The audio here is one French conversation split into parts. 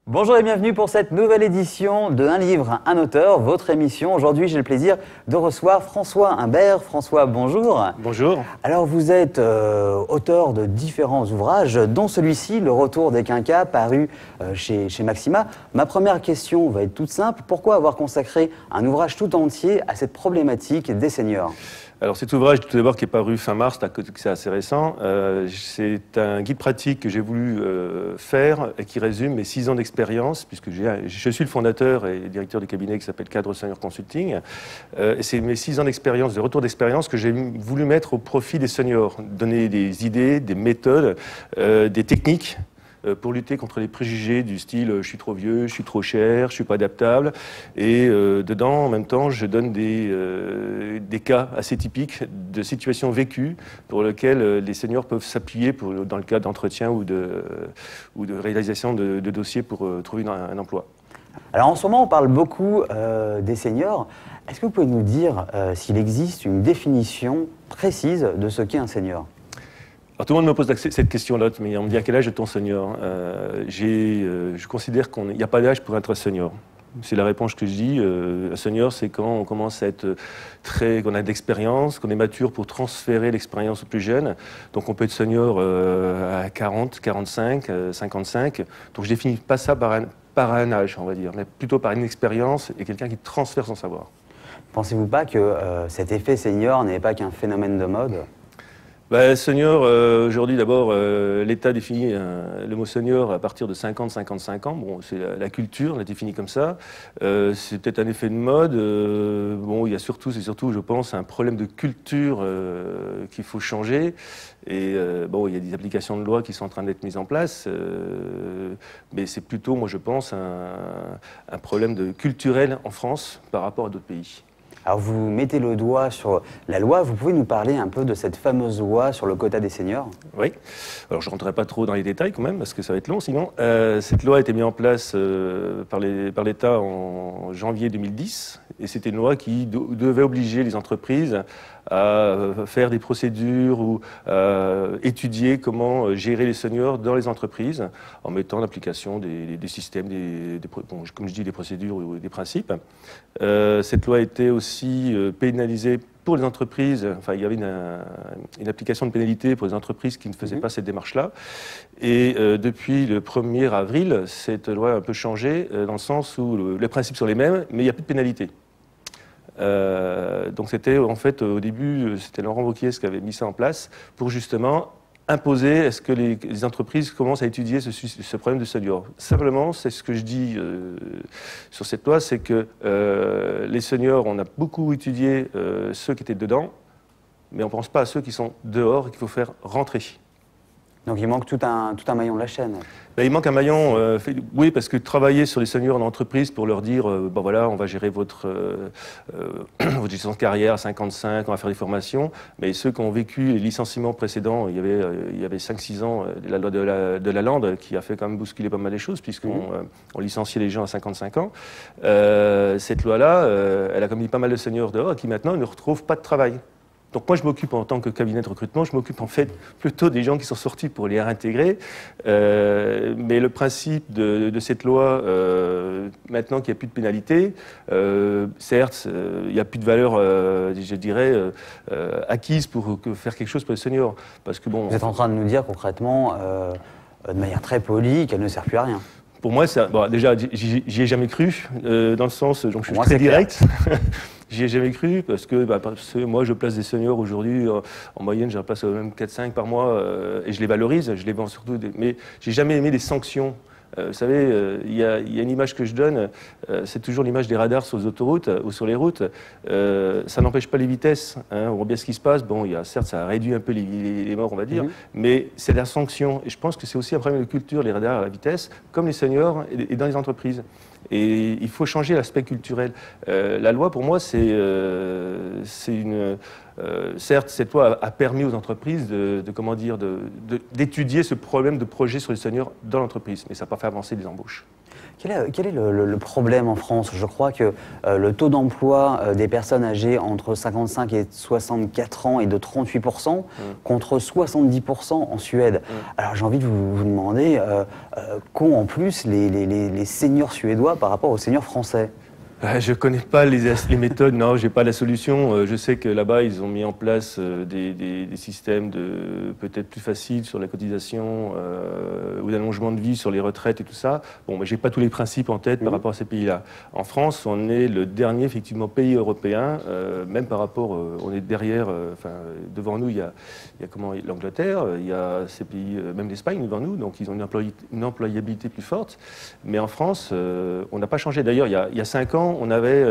Bonjour et bienvenue pour cette nouvelle édition de Un livre, un auteur, votre émission. Aujourd'hui, j'ai le plaisir de recevoir François Humbert. François, bonjour. Bonjour. Alors, vous êtes auteur de différents ouvrages, dont celui-ci, Le Retour des Quinquas, paru chez Maxima. Ma première question va être toute simple. Pourquoi avoir consacré un ouvrage tout entier à cette problématique des seniors ? Alors cet ouvrage, tout d'abord, qui est paru fin mars, c'est assez récent, c'est un guide pratique que j'ai voulu faire et qui résume mes 6 ans d'expérience, puisque je suis le fondateur et directeur du cabinet qui s'appelle Cadre Senior Consulting. Et c'est mes 6 ans d'expérience, de retour d'expérience que j'ai voulu mettre au profit des seniors, donner des idées, des méthodes, des techniques pour lutter contre les préjugés du style « je suis trop vieux, je suis trop cher, je suis pas adaptable ». Et dedans, en même temps, je donne des cas assez typiques de situations vécues pour lesquelles les seniors peuvent s'appuyer dans le cas d'entretien ou de réalisation de dossiers pour trouver un emploi. Alors en ce moment, on parle beaucoup des seniors. Est-ce que vous pouvez nous dire s'il existe une définition précise de ce qu'est un senior ? Alors, tout le monde me pose cette question-là, mais on me dit à quel âge est ton senior ? Je considère qu'il n'y a pas d'âge pour être senior. C'est la réponse que je dis. Un senior, c'est quand on commence à être qu'on a de l'expérience, qu'on est mature pour transférer l'expérience aux plus jeunes. Donc on peut être senior à 40, 45, 55. Donc je ne définis pas ça par un âge, on va dire, mais plutôt par une expérience et quelqu'un qui transfère son savoir. Pensez-vous pas que cet effet senior n'est pas qu'un phénomène de mode ? Senior, aujourd'hui d'abord, l'État définit le mot senior à partir de 50-55 ans. Bon, c'est la culture, on l'a défini comme ça. C'est peut-être un effet de mode. Bon, c'est surtout, je pense, un problème de culture qu'il faut changer. Et bon, il y a des applications de loi qui sont en train d'être mises en place. Mais c'est plutôt, moi je pense, un problème culturel en France par rapport à d'autres pays. Alors vous mettez le doigt sur la loi, vous pouvez nous parler un peu de cette fameuse loi sur le quota des seniors ? Oui, alors je ne rentrerai pas trop dans les détails quand même, parce que ça va être long sinon. Cette loi a été mise en place par l'État en janvier 2010, et c'était une loi qui devait obliger les entreprises à faire des procédures ou étudier comment gérer les seniors dans les entreprises en mettant en application des systèmes, comme je dis, des procédures ou des principes. Cette loi a été aussi pénalisée pour les entreprises. Enfin, il y avait une application de pénalité pour les entreprises qui ne faisaient pas cette démarche-là. Et depuis le 1er avril, cette loi a un peu changé dans le sens où les principes sont les mêmes, mais il n'y a plus de pénalité. Donc c'était en fait au début, c'était Laurent Wauquiez qui avait mis ça en place pour justement imposer est-ce que les entreprises commencent à étudier ce problème de seniors. Simplement, c'est ce que je dis sur cette loi, c'est que les seniors, on a beaucoup étudié ceux qui étaient dedans, mais on ne pense pas à ceux qui sont dehors et qu'il faut faire rentrer. Donc il manque tout un maillon de la chaîne. Il manque un maillon, oui, parce que travailler sur les seniors en entreprise pour leur dire, bon voilà, on va gérer votre gestion de carrière à 55, on va faire des formations, mais ceux qui ont vécu les licenciements précédents, il y avait 5-6 ans, la loi de la Lande qui a fait quand même bousculer pas mal les choses, puisqu'on licenciait les gens à 55 ans. Cette loi-là, elle a commis pas mal de seniors dehors qui maintenant ne retrouvent pas de travail. Donc moi, je m'occupe en tant que cabinet de recrutement, je m'occupe en fait plutôt des gens qui sont sortis pour les réintégrer. Mais le principe de cette loi, maintenant qu'il n'y a plus de pénalité, certes, il n'y a plus de valeur, je dirais, acquise pour faire quelque chose pour les seniors. Parce que, bon, vous êtes en train de nous dire concrètement, de manière très polie, qu'elle ne sert plus à rien. Pour moi, déjà, j'y ai jamais cru, dans le sens, donc je suis très direct. J'y ai jamais cru parce que moi, je place des seniors aujourd'hui, en moyenne, je replace même 4-5 par mois et je les valorise, je les vends surtout. Mais j'ai jamais aimé des sanctions. Vous savez, il y a une image que je donne, c'est toujours l'image des radars sur les autoroutes ou sur les routes. Ça n'empêche pas les vitesses. Hein, on voit bien ce qui se passe. Bon, certes, ça a réduit un peu les morts, on va dire, mais c'est la sanction. Et je pense que c'est aussi un problème de culture, les radars à la vitesse, comme les seniors et dans les entreprises. Et il faut changer l'aspect culturel. La loi, pour moi, certes, cette loi a permis aux entreprises d'étudier ce problème de projet sur les seniors dans l'entreprise, mais ça n'a pas fait avancer les embauches. Quel est le problème en France? Je crois que le taux d'emploi des personnes âgées entre 55 et 64 ans est de 38%, contre 70% en Suède. Alors j'ai envie de vous demander, qu'ont en plus les seniors suédois par rapport aux seniors français? Je ne connais pas les méthodes, non, je n'ai pas la solution. Je sais que là-bas, ils ont mis en place des systèmes peut-être plus faciles sur la cotisation ou d'allongement de vie sur les retraites et tout ça. Bon, mais je n'ai pas tous les principes en tête par rapport à ces pays-là. En France, on est le dernier, effectivement, pays européen, même par rapport, on est derrière, devant nous, il y a l'Angleterre, il y a ces pays, même l'Espagne devant nous, donc ils ont une employabilité plus forte. Mais en France, on n'a pas changé. D'ailleurs, il y a 5 ans, on avait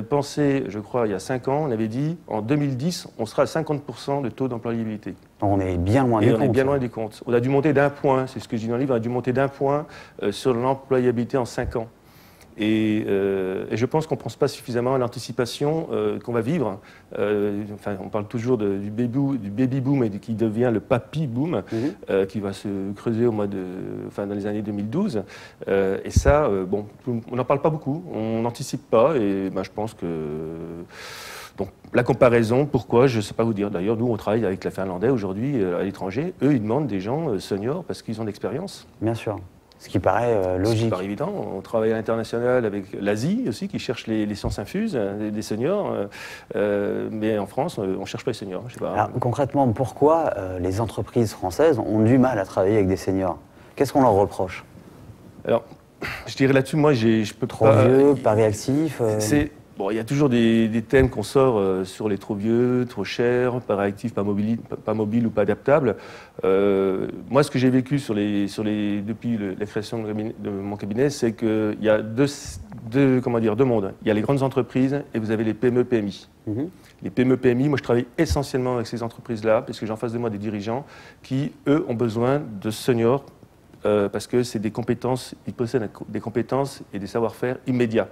pensé, je crois, il y a 5 ans, on avait dit, en 2010, on sera à 50% de taux d'employabilité. On est bien loin des comptes. On est bien loin des comptes. On a dû monter d'1 point, c'est ce que je dis dans le livre, on a dû monter d'1 point sur l'employabilité en 5 ans. Et je pense qu'on ne pense pas suffisamment à l'anticipation qu'on va vivre. On parle toujours du baby boom et qui devient le papy boom, qui va se creuser dans les années 2012. Et ça, bon, on n'en parle pas beaucoup, on n'anticipe pas. Et je pense que... Donc, la comparaison, pourquoi, je ne sais pas vous dire. D'ailleurs, nous, on travaille avec les Finlandais aujourd'hui à l'étranger. Eux, ils demandent des gens seniors parce qu'ils ont de l'expérience. Bien sûr. Ce qui paraît logique. Ce qui paraît évident. On travaille à l'international avec l'Asie aussi, qui cherche les sciences infuses, des seniors. Mais en France, on ne cherche pas les seniors. Je sais pas. Alors, concrètement, pourquoi les entreprises françaises ont du mal à travailler avec des seniors? Qu'est-ce qu'on leur reproche? Alors, je dirais là-dessus, moi, je peux trop vieux, pas réactif. Bon, il y a toujours des thèmes qu'on sort sur les trop vieux, trop chers, pas réactifs, pas mobiles ou pas adaptables. Moi, ce que j'ai vécu depuis la création de mon cabinet, c'est qu'il y a deux mondes. Il y a les grandes entreprises et vous avez les PME-PMI. Les PME-PMI, moi je travaille essentiellement avec ces entreprises-là, parce que j'ai en face de moi des dirigeants qui, eux, ont besoin de seniors, parce que c'est des compétences, ils possèdent des compétences et des savoir-faire immédiats.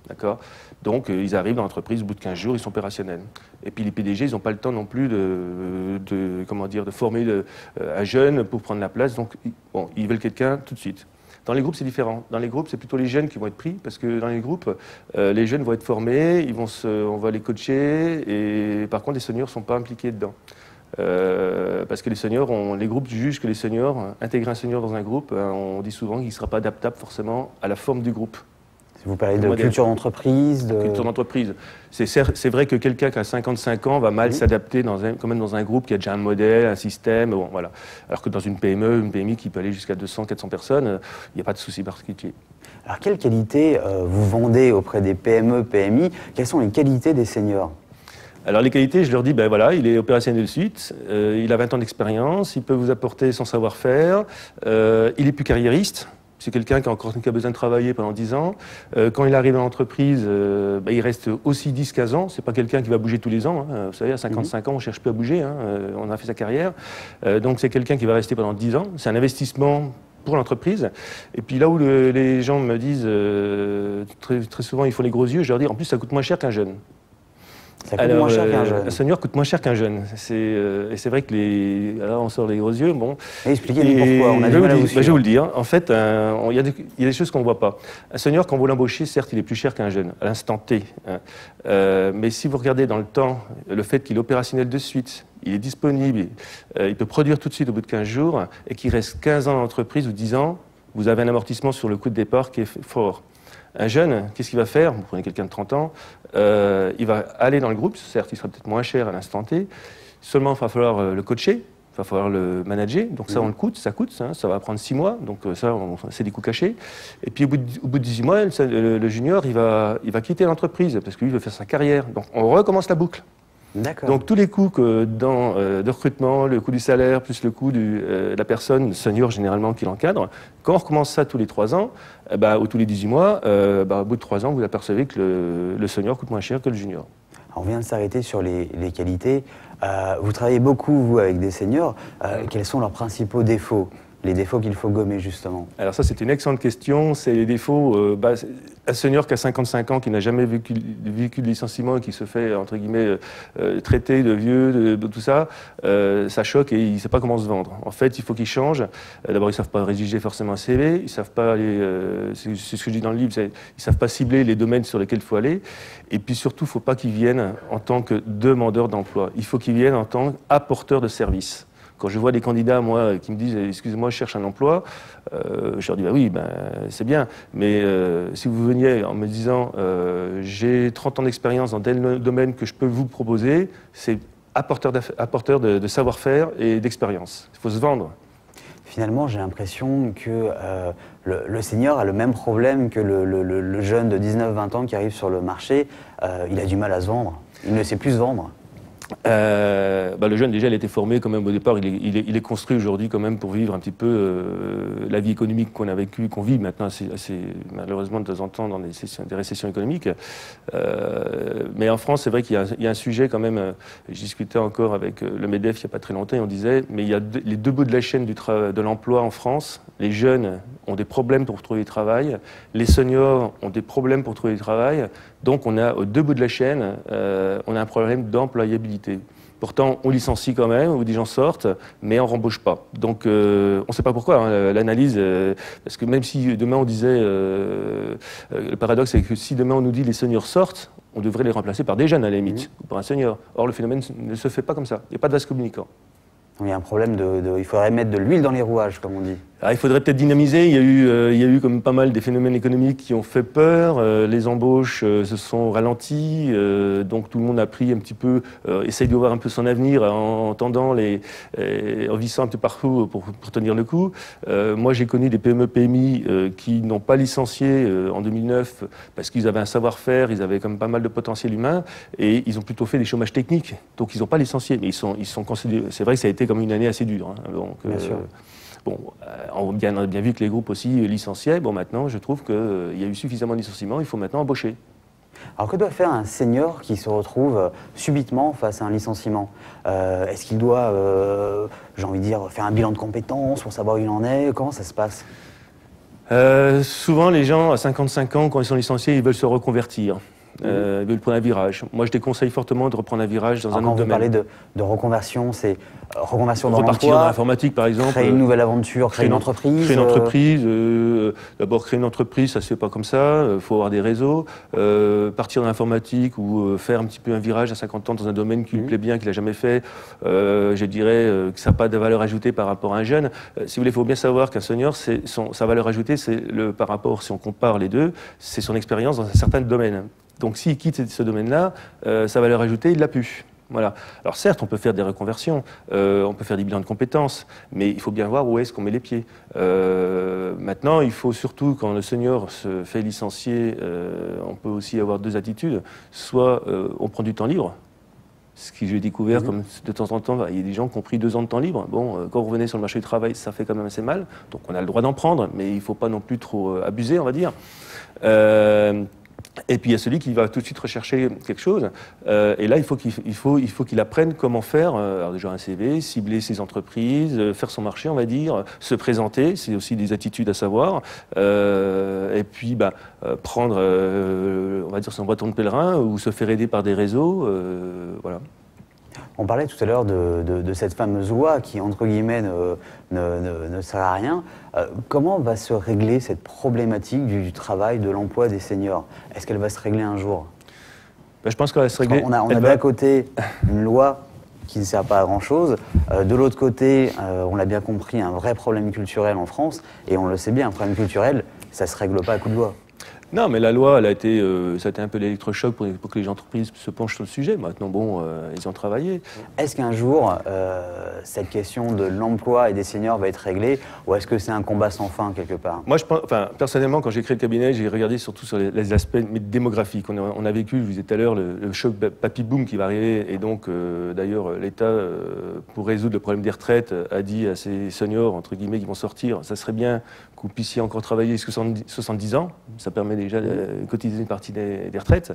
D'accord. Donc, ils arrivent dans l'entreprise, au bout de 15 jours, ils sont opérationnels. Et puis, les PDG, ils n'ont pas le temps non plus de former un jeune pour prendre la place. Donc, ils veulent quelqu'un tout de suite. Dans les groupes, c'est différent. Dans les groupes, c'est plutôt les jeunes qui vont être pris, parce que dans les groupes, les jeunes vont être formés, on va les coacher, et par contre, les seniors ne sont pas impliqués dedans. Parce que les groupes jugent que les seniors, intégrer un senior dans un groupe, on dit souvent qu'il ne sera pas adaptable forcément à la forme du groupe. Vous parlez de culture d'entreprise. Culture d'entreprise. C'est vrai que quelqu'un qui a 55 ans va mal s'adapter quand même dans un groupe qui a déjà un modèle, un système. Bon, voilà. Alors que dans une PME, une PMI qui peut aller jusqu'à 200, 400 personnes, il n'y a pas de souci particulier. Alors, quelles qualités vous vendez auprès des PME, PMI? Quelles sont les qualités des seniors? Alors les qualités, je leur dis, il est opérationnel de suite, il a 20 ans d'expérience, il peut vous apporter son savoir-faire, il est plus carriériste. C'est quelqu'un qui a besoin de travailler pendant 10 ans. Quand il arrive dans l'entreprise, il reste aussi 10-15 ans. Ce n'est pas quelqu'un qui va bouger tous les ans. Vous savez, à 55 ans, on ne cherche plus à bouger. On a fait sa carrière. Donc c'est quelqu'un qui va rester pendant 10 ans. C'est un investissement pour l'entreprise. Et puis là où les gens me disent, très souvent, ils font les gros yeux, je leur dis, en plus, ça coûte moins cher qu'un jeune. Ça coûte moins cher qu'un jeune. Un senior coûte moins cher qu'un jeune. Et c'est vrai que alors on sort les gros yeux. Bon. Expliquez-nous pourquoi. On a du mal à vous suivre. Je vais vous le dire. En fait, il y a des choses qu'on ne voit pas. Un senior, quand vous l'embauchez, certes, il est plus cher qu'un jeune, à l'instant T. Mais si vous regardez dans le temps, le fait qu'il est opérationnel de suite, il est disponible, il peut produire tout de suite au bout de 15 jours, et qu'il reste 15 ans dans l'entreprise ou 10 ans, vous avez un amortissement sur le coût de départ qui est fort. Un jeune, qu'est-ce qu'il va faire? Vous prenez quelqu'un de 30 ans, il va aller dans le groupe, certes, il sera peut-être moins cher à l'instant T, seulement il va falloir le coacher, il va falloir le manager, donc ça, ça coûte, ça va prendre 6 mois, donc ça, c'est des coûts cachés. Et puis au bout de 18 mois, le junior, il va quitter l'entreprise, parce que lui, il veut faire sa carrière. Donc on recommence la boucle. Donc tous les coûts de recrutement, le coût du salaire, plus le coût de la personne, le senior généralement qui l'encadre, quand on recommence ça tous les 3 ans, ou tous les 18 mois, au bout de 3 ans, vous apercevez que le senior coûte moins cher que le junior. On vient de s'arrêter sur les qualités. Vous travaillez beaucoup, vous, avec des seniors. Quels sont leurs principaux défauts? les défauts qu'il faut gommer, justement? Alors ça, c'est une excellente question. C'est les défauts. Un senior qui a 55 ans, qui n'a jamais vécu de licenciement et qui se fait, entre guillemets, traiter de vieux, de tout ça, ça choque et il ne sait pas comment se vendre. En fait, il faut qu'il change. D'abord, ils ne savent pas rédiger forcément un CV. Ils ne savent pas aller, c'est ce que je dis dans le livre, ils ne savent pas cibler les domaines sur lesquels il faut aller. Et puis surtout, il ne faut pas qu'ils viennent en tant que demandeurs d'emploi. Il faut qu'ils viennent en tant qu'apporteurs de services. Quand je vois des candidats, moi, qui me disent « excusez-moi, je cherche un emploi », je leur dis « bah oui, c'est bien, mais si vous veniez en me disant j'ai 30 ans d'expérience dans tel domaine que je peux vous proposer », c'est apporteur de savoir-faire et d'expérience. Il faut se vendre. Finalement, j'ai l'impression que le senior a le même problème que le jeune de 19-20 ans qui arrive sur le marché. Il a du mal à se vendre, il ne sait plus se vendre. Le jeune, déjà, il a été formé quand même au départ, il est construit aujourd'hui quand même pour vivre un petit peu la vie économique qu'on a vécue, qu'on vit maintenant assez malheureusement de temps en temps dans des récessions économiques. Mais en France, c'est vrai qu'il y a un sujet quand même, je discutais encore avec le MEDEF il n'y a pas très longtemps et on disait, mais il y a les deux bouts de la chaîne de l'emploi en France. Les jeunes ont des problèmes pour trouver du travail, les seniors ont des problèmes pour trouver du travail, donc on a aux deux bouts de la chaîne, on a un problème d'employabilité. Pourtant, on licencie quand même, ou des gens sortent, mais on ne rembauche pas. Donc, on ne sait pas pourquoi, hein, l'analyse, parce que même si demain on disait, le paradoxe c'est que si demain on nous dit les seniors sortent, on devrait les remplacer par des jeunes à la limite, ou par un senior. Or, le phénomène ne se fait pas comme ça, il n'y a pas de vase communicant. Il y a un problème il faudrait mettre de l'huile dans les rouages, comme on dit. Alors, il faudrait peut-être dynamiser. Il y a eu comme pas mal des phénomènes économiques qui ont fait peur. Les embauches se sont ralenties. Donc tout le monde a pris un petit peu, essaye de voir un peu son avenir en tendant en vissant un peu partout pour tenir le coup. Moi, j'ai connu des PME-PMI qui n'ont pas licencié en 2009 parce qu'ils avaient un savoir-faire, ils avaient quand même pas mal de potentiel humain et ils ont plutôt fait des chômages techniques. Donc ils n'ont pas licencié, mais ils sont considérés. C'est vrai que ça a été comme une année assez dure. Hein. Donc, bien sûr. Bon, on a bien vu que les groupes aussi licenciaient. Bon, maintenant, je trouve qu'il y a eu suffisamment de licenciements, il faut maintenant embaucher. Alors, que doit faire un senior qui se retrouve subitement face à un licenciement? Est-ce qu'il doit, j'ai envie de dire, faire un bilan de compétences pour savoir où il en est? Comment ça se passe? Souvent, les gens à 55 ans, quand ils sont licenciés, ils veulent se reconvertir. Ils veulent prendre un virage. Moi, je déconseille fortement de reprendre un virage dans un autre domaine. Quand vous parlez de reconversion, c'est reconversion dans repartir l'emploi, dans l'informatique, par exemple. Créer une nouvelle aventure, créer une entreprise. Créer une entreprise. D'abord, créer une entreprise, ça se fait pas comme ça. Il faut avoir des réseaux. Partir dans l'informatique ou faire un petit peu un virage à 50 ans dans un domaine qui lui plaît bien, qu'il n'a jamais fait. Je dirais que ça n'a pas de valeur ajoutée par rapport à un jeune. Si vous voulez, il faut bien savoir qu'un senior, sa valeur ajoutée, c'est par rapport, si on compare les deux, c'est son expérience dans un certain domaine. Donc s'il quitte ce domaine-là, sa valeur ajoutée, il l'a pu. Voilà. Alors certes, on peut faire des reconversions, on peut faire des bilans de compétences, mais il faut bien voir où est-ce qu'on met les pieds. Maintenant, il faut surtout, quand le senior se fait licencier, on peut aussi avoir deux attitudes. Soit on prend du temps libre, ce que j'ai découvert, comme de temps en temps, il y a des gens qui ont pris 2 ans de temps libre. Bon, quand vous revenez sur le marché du travail, ça fait quand même assez mal, donc on a le droit d'en prendre, mais il ne faut pas non plus trop abuser, on va dire. Et puis il y a celui qui va tout de suite rechercher quelque chose. Et là, il faut qu'il apprenne comment faire. Alors déjà un CV, cibler ses entreprises, faire son marché, on va dire, se présenter. C'est aussi des attitudes à savoir. Et puis prendre, on va dire, son bâton de pèlerin ou se faire aider par des réseaux. Voilà. On parlait tout à l'heure de cette fameuse loi qui, entre guillemets, ne sert à rien. Comment va se régler cette problématique du travail, de l'emploi des seniors? Est-ce qu'elle va se régler un jour? Je pense qu'elle va se régler. On a d'un côté une loi qui ne sert pas à grand-chose. De l'autre côté, on l'a bien compris, un vrai problème culturel en France. Et on le sait bien, un problème culturel, ça ne se règle pas à coup de loi. Non, mais la loi, ça a été un peu l'électrochoc pour que les entreprises se penchent sur le sujet. Maintenant, bon, ils ont travaillé. Est-ce qu'un jour, cette question de l'emploi et des seniors va être réglée, ou est-ce que c'est un combat sans fin quelque part? Moi, personnellement, quand j'ai créé le cabinet, j'ai regardé surtout sur les aspects démographiques. On a vécu, je vous disais tout à l'heure, le choc papy-boom qui va arriver. Et donc, d'ailleurs, l'État, pour résoudre le problème des retraites, a dit à ces seniors, entre guillemets, qui vont sortir, ça serait bien vous puissiez encore travailler jusqu'à 70 ans. Ça permet déjà de cotiser une partie des retraites.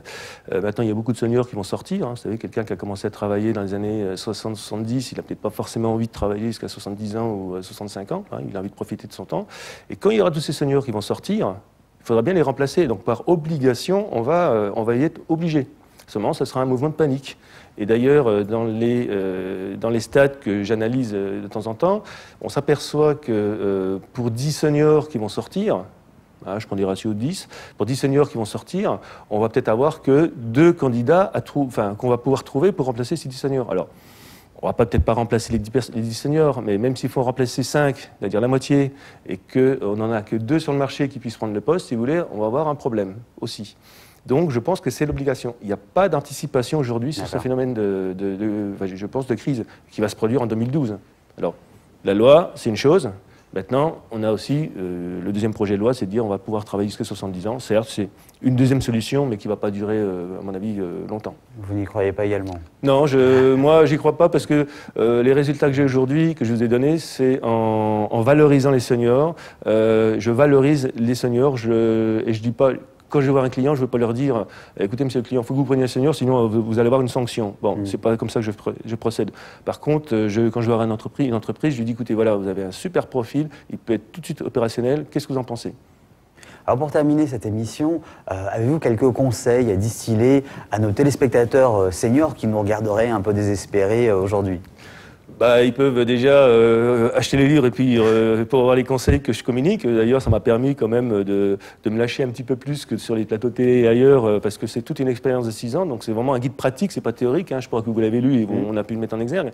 Maintenant, il y a beaucoup de seniors qui vont sortir. Hein. Vous savez, quelqu'un qui a commencé à travailler dans les années 60-70, il n'a peut-être pas forcément envie de travailler jusqu'à 70 ans ou 65 ans. Hein. Il a envie de profiter de son temps. Et quand il y aura tous ces seniors qui vont sortir, il faudra bien les remplacer. Donc, par obligation, on va y être obligé. Seulement, ce sera un mouvement de panique. Et d'ailleurs, dans les stats que j'analyse de temps en temps, on s'aperçoit que pour 10 seniors qui vont sortir, je prends des ratios de 10, pour 10 seniors qui vont sortir, on va peut-être avoir que 2 candidats qu'on va pouvoir trouver pour remplacer ces 10 seniors. Alors, on ne va peut-être pas remplacer les 10 seniors, mais même s'il faut en remplacer 5, c'est-à-dire la moitié, et qu'on n'en a que 2 sur le marché qui puissent prendre le poste, si vous voulez, on va avoir un problème aussi. Donc, je pense que c'est l'obligation. Il n'y a pas d'anticipation aujourd'hui sur ce phénomène je pense, de crise qui va se produire en 2012. Alors, la loi, c'est une chose. Maintenant, on a aussi le deuxième projet de loi, c'est de dire on va pouvoir travailler jusqu'à 70 ans. Certes, c'est une deuxième solution, mais qui ne va pas durer, à mon avis, longtemps. Vous n'y croyez pas également? Non, moi, j'y crois pas parce que les résultats que j'ai aujourd'hui, que je vous ai donnés, c'est en valorisant les seniors. Je valorise les seniors et je dis pas... Quand je vais voir un client, je ne veux pas leur dire « Écoutez, monsieur le client, il faut que vous preniez un senior, sinon vous allez avoir une sanction. » Bon, c'est pas comme ça que je procède. Par contre, quand je vais voir une entreprise, je lui dis « Écoutez, voilà, vous avez un super profil, il peut être tout de suite opérationnel, qu'est-ce que vous en pensez ?» Alors pour terminer cette émission, avez-vous quelques conseils à distiller à nos téléspectateurs seniors qui nous regarderaient un peu désespérés aujourd'hui? Ils peuvent déjà acheter les livres et puis pour avoir les conseils que je communique. D'ailleurs, ça m'a permis quand même de me lâcher un petit peu plus que sur les plateaux télé et ailleurs, parce que c'est toute une expérience de 6 ans. Donc c'est vraiment un guide pratique, c'est pas théorique. Hein, je crois que vous l'avez lu et on a pu le mettre en exergue.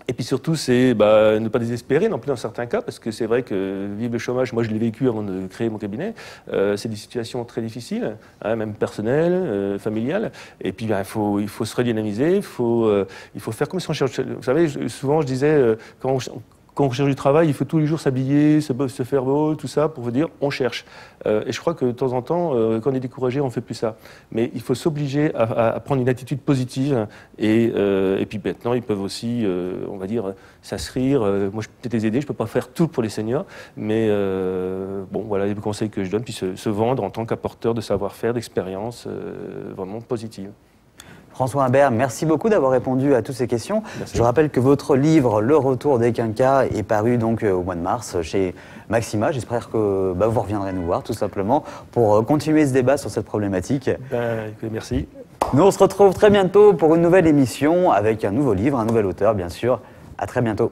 Et puis surtout, c'est ne pas désespérer non plus dans certains cas, parce que c'est vrai que vivre le chômage, moi je l'ai vécu avant de créer mon cabinet, c'est des situations très difficiles, hein, même personnelles, familiales. Et puis il faut se redynamiser, il faut faire comme si on cherche. Vous savez, souvent je disais, quand on cherche du travail, il faut tous les jours s'habiller, se faire beau, tout ça, pour vous dire on cherche. Et je crois que de temps en temps, quand on est découragé, on ne fait plus ça. Mais il faut s'obliger à prendre une attitude positive. Et puis maintenant, ils peuvent aussi, on va dire, s'inscrire. Moi, je peux peut-être les aider, je ne peux pas faire tout pour les seniors. Mais bon, voilà les conseils que je donne. Puis se vendre en tant qu'apporteur de savoir-faire, d'expérience vraiment positive. François Imbert, merci beaucoup d'avoir répondu à toutes ces questions. Merci. Je rappelle que votre livre, Le Retour des Quinquas, est paru donc au mois de mars chez Maxima. J'espère que vous reviendrez nous voir tout simplement pour continuer ce débat sur cette problématique. Merci. Nous, on se retrouve très bientôt pour une nouvelle émission avec un nouveau livre, un nouvel auteur bien sûr. À très bientôt.